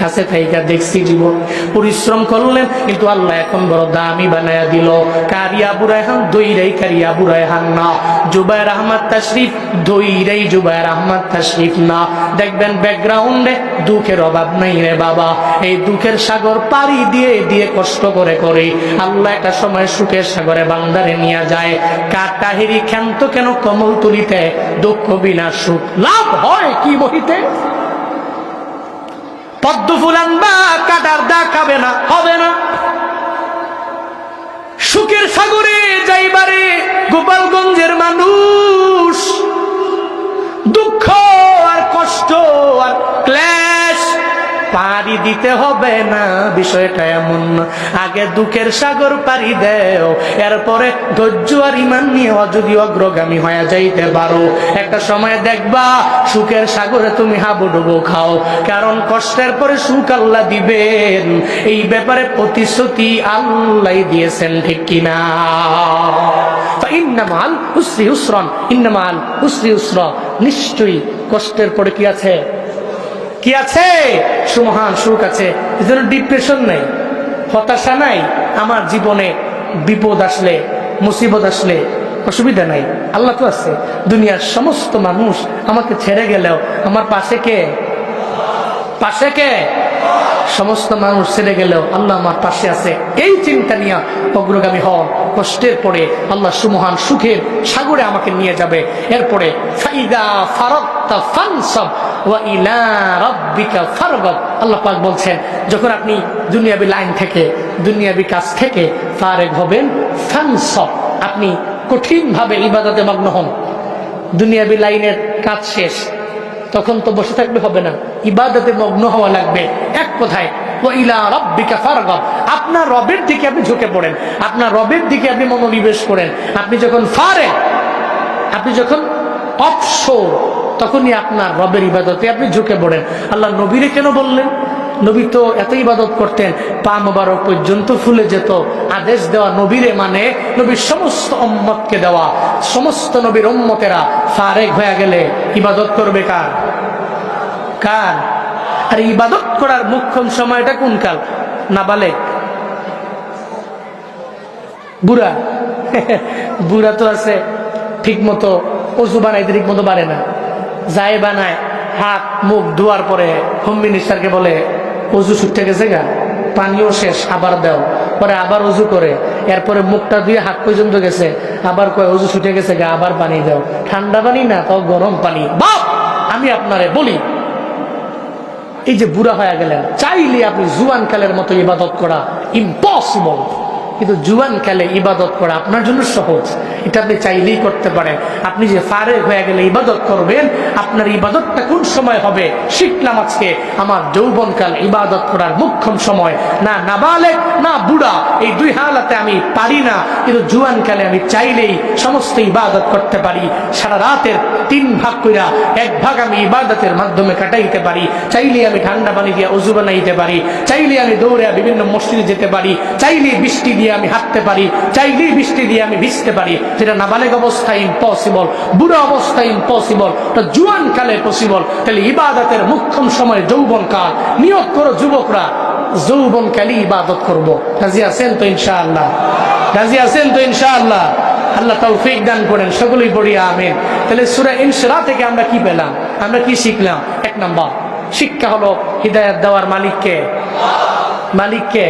কাছে থেকে দেখছি, জীবন পরিশ্রম করলেন, কিন্তু আল্লাহ এখন বড় দামি বানায়া দিল। কারিয়া আবু রায়হান দইরাই কারিয়া আবু রায়হান না, জুবায়ের আহমদ তাশরিফ দইরাই জুবায়ের আহমদ তাশরিফ না। দেখবেন ব্যাকগ্রাউন্ডে দুঃখের অভাব নাই রে বাবা। এই দুঃখের সাগর পাড়ি দিয়ে দিয়ে কষ্ট করে করে আল্লাহ একটা সময় সুখের সাগরে বান্দারে নিয়ে যায়। কাটাহিরি ক্ষান্ত কেন কমল তুলিতে, দুঃখ বিনা সুখ লাভ হয় কি বহিতে। পদ্ম ফুল আনবা, কাটার দা খাবে না, হবে না। সুখের সাগরে যাইবারে গোপালগঞ্জের মানুষ, দুঃখ আর কষ্ট আর ক্লেশ পাড়ি দিতে হবে না, বিষয়টা এমন না। আগে দুঃখের সাগর পাড়ি দেও, এরপরে ধৈর্য আর ইমান নিয়ে যদি অগ্রগামী হয়ে যাইতে পারো, একটা সময় দেখবা সুখের সাগরে তুমি হাবুডুবু খাও, কারণ কষ্টের পরে সুখ আল্লাহ দিবেন, এই ব্যাপারে প্রতিশ্রুতি আল্লাহ দিয়েছেন, ঠিক কিনা? ইন্নামাল উসরি উসরান, ইন্নামাল উসরি উসরা, নিশ্চয়ই কষ্টের পরে কি আছে? কি আছে? সুমহান সুখ আছে। এজন্য ডিপ্রেশন নাই, হতাশা নাই। আমার জীবনে বিপদ আসলে, মুসিবত আসলে অসুবিধা নাই, আল্লাহ তো আছে। দুনিয়ার সমস্ত মানুষ আমাকে ছেড়ে গেলেও আমার পাশে কে? পাশে কে? সমস্ত মানুষ ছেড়ে গেলেও আল্লাহ আমার পাশে আছে। এই চিন্তা নিয়ে অগ্রগামী হন। কষ্টের পরে আল্লাহ সুমহান সুখের সাগরে আমাকে নিয়ে যাবে। এরপরে ফাইদা ফারাগতা ফানসাব ওয়া ইলা রাব্বিকা ফারগাব। আল্লাহ পাক বলছেন, যখন আপনি দুনিয়াবি লাইন থেকে, দুনিয়াবি কাজ থেকে ফারেগ হবেন, ফানসাব, আপনি কঠিনভাবে ইবাদতে মগ্ন হন। দুনিয়াবি লাইনের কাজ শেষ, তখন তো বসে থাকলে হবে না, ইবাদতে মগ্ন হওয়া লাগবে। এক কথায় ওয়া ইলা রাব্বিকা ফারগাব, আপনার রবের দিকে আপনি ঝুঁকে পড়েন, আপনার রবের দিকে আপনি মনোনিবেশ করেন। আপনি যখন ফারেগ, আপনি যখন অবসর, তখনই আপনার রবের ইবাদতে আপনি ঝুঁকে পড়েন। আল্লাহ নবীরে কেন বললেন? নবী তো এত ইবাদত করতেন, পা মোবারক পর্যন্ত ফুলে যেত। আদেশ দেওয়া নবীরে মানে নবীর সমস্ত উম্মতকে দেওয়া। সমস্ত নবীর উম্মতেরা ফারেগ হয়ে গেলে ইবাদত করবে কার? কার? আর ইবাদত করার মুখ্যম সময়টা কোন কাল? নাবালেগ, বুড়া। বুড়া তো আছে ঠিক মতো অজু বানাইতে ঠিক মতো পারে না, যায় বানায়, হাত মুখ ধোয়ার পরে হোম মিনিস্টারকে বলে অজু ছুটে গেছে গা, পানিও শেষ, আবার দাও। পরে আবার অজু করে, এরপরে মুখটা ধুয়ে হাত পর্যন্ত গেছে, আবার কয় অজু ছুটে গেছে গা, আবার পানি দাও। ঠান্ডা পানি না, তাও গরম পানি। বাপ, আমি আপনারে বলি, এই যে বুড়া হয়ে গেলেন, চাইলে আপনি জুয়ান কালের মতো ইবাদত করা ইম্পসিবল, কিন্তু জুয়ান কালে ইবাদত করা আপনার জন্য সহজ। এটা আপনি চাইলেই করতে পারেন। আপনি যে ফারেগ হয়ে গেলে ইবাদত করবেন, আপনার ইবাদতটা কোন সময় হবে শিখলাম আজকে। আমার যৌবনকাল ইবাদত করার মুখ্যম সময়, না নাবালেগ না বুড়া, এই দুই হালাতে আমি পারি না, কিন্তু জুয়ান কালে আমি চাইলেই সমস্ত ইবাদত করতে পারি। সারা রাতের 3 ভাগ কইরা 1 ভাগ আমি ইবাদতের মাধ্যমে কাটাইতে পারি। চাইলে আমি ঠান্ডা পানি দিয়ে অজু বানাইতে পারি, চাইলে আমি দৌড়ে বিভিন্ন মসজিদে যেতে পারি, চাইলে বৃষ্টি দিয়ে আমি হাঁটতে পারি, চাইলেই বৃষ্টি দিয়ে আমি ভিজতে পারি। যেটা নাবালেগ অবস্থায় ইম্পসিবল, বুড়ো অবস্থায় ইম্পসিবল, জুয়ান কালে পসিবল। তাহলে ইবাদতের মুখ্যম সময় যৌবন কাল। নিয়ত করো যুবকরা, যৌবন কালে ইবাদত করব। রাজি আছেন তো ইনশাআল্লাহ? রাজি আছেন তো ইনশাআল্লাহ? আল্লাহ তৌফিক দান করেন, সকলেই পড়ি আমিন। তাহলে সূরা ইনশিরাহ থেকে আমরা কি পেলাম? আমরা কি শিখলাম? 1 নাম্বার শিক্ষা হলো হিদায়াত দেওয়ার মালিককে। মালিককে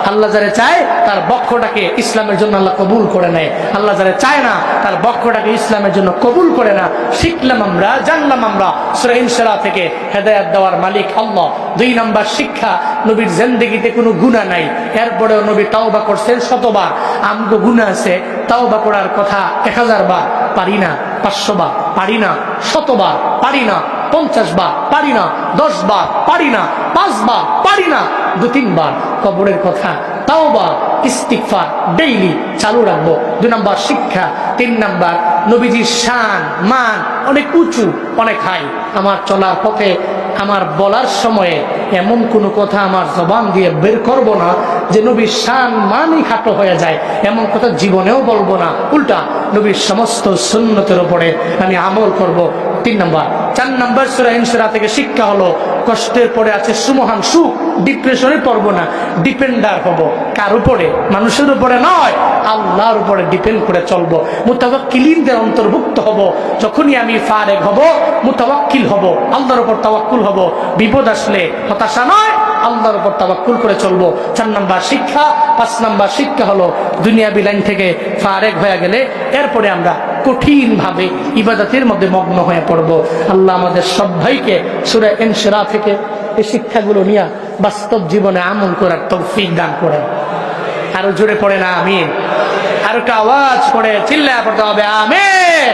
আল্লাহ যারা চায় তার বক্ষটাকে ইসলামের জন্য আল্লাহ কবুল করে নেয়, আল্লাহ যারা চায় না তার বক্ষটাকে ইসলামের জন্য কবুল করে না। শিখলাম আমরা, জানলাম আমরা সূরা ইনশিরাহ থেকে হেদায়েত দেওয়ার মালিক আল্লাহ। 2 নাম্বার শিক্ষা, নবীর জিন্দেগিতে কোনো গুনাহ নাই, এরপরেও নবী তাওবা করছেন 100 বার। আমগো গুনাহ আছে, তাওবা করার কথা 1000 বার, পারি না। 500 বার পারি না, 100 বার পারি না, 50 বার পারি না, 10 বার পারি না, 5 বার পারি না, 2-3 বার। কবরের কথা, তাওবা, ইস্তিগফার ডেইলি চালু রাখবো। 2 নাম্বার শিক্ষা। 3 নাম্বার, নবীজির শান মান অনেক উঁচু, অনেক হাই। আমার চলার পথে, আমার বলার সময়ে এমন কোনো কথা আমার জবান দিয়ে বের করব না যে নবীর শান মানই খাটো হয়ে যায়, এমন কথা জীবনেও বলবো না। উল্টা নবীর সমস্ত সুন্নতের উপরে আমি আমল করব। 3 নাম্বার। 4 নাম্বার সূরা ইনশিরাহ থেকে শিক্ষা হলো, কষ্টের পরে আছে সুমহান সুখ। ডিপ্রেশনে পড়বো না, ডিপেন্ডার হব। কার উপরে? মানুষের উপরে নয়, আল্লাহর উপরে ডিপেন্ড করে চলবো। মুতাওয়াক্কিলিনদের অন্তর্ভুক্ত হব। যখনই আমি ফারেগ হব, মুতাওয়াক্কিল হব, আল্লাহর উপর তাওয়াক্কুল হব। বিপদ আসলে হতাশা নয়, আল্লাহর উপর তাওয়াক্কুল করে চলবো। 4 নাম্বার শিক্ষা। 5 নাম্বার শিক্ষা হলো, দুনিয়াবি লাইন থেকে ফারেগ হয়ে গেলে এরপরে আমরা কঠিন ভাবে ইবাদতের মধ্যে মগ্ন হয়ে পড়ব। আল্লাহ আমাদের সবাইকে সূরা ইনশিরাহ থেকে এই শিক্ষাগুলো নিয়ে বাস্তব জীবনে আমল করার তৌফিক দান করেন। আরো জোরে পড়ে না আমিন, আর একটা আওয়াজ করে চিল্লায় পড়তে হবে আমিন।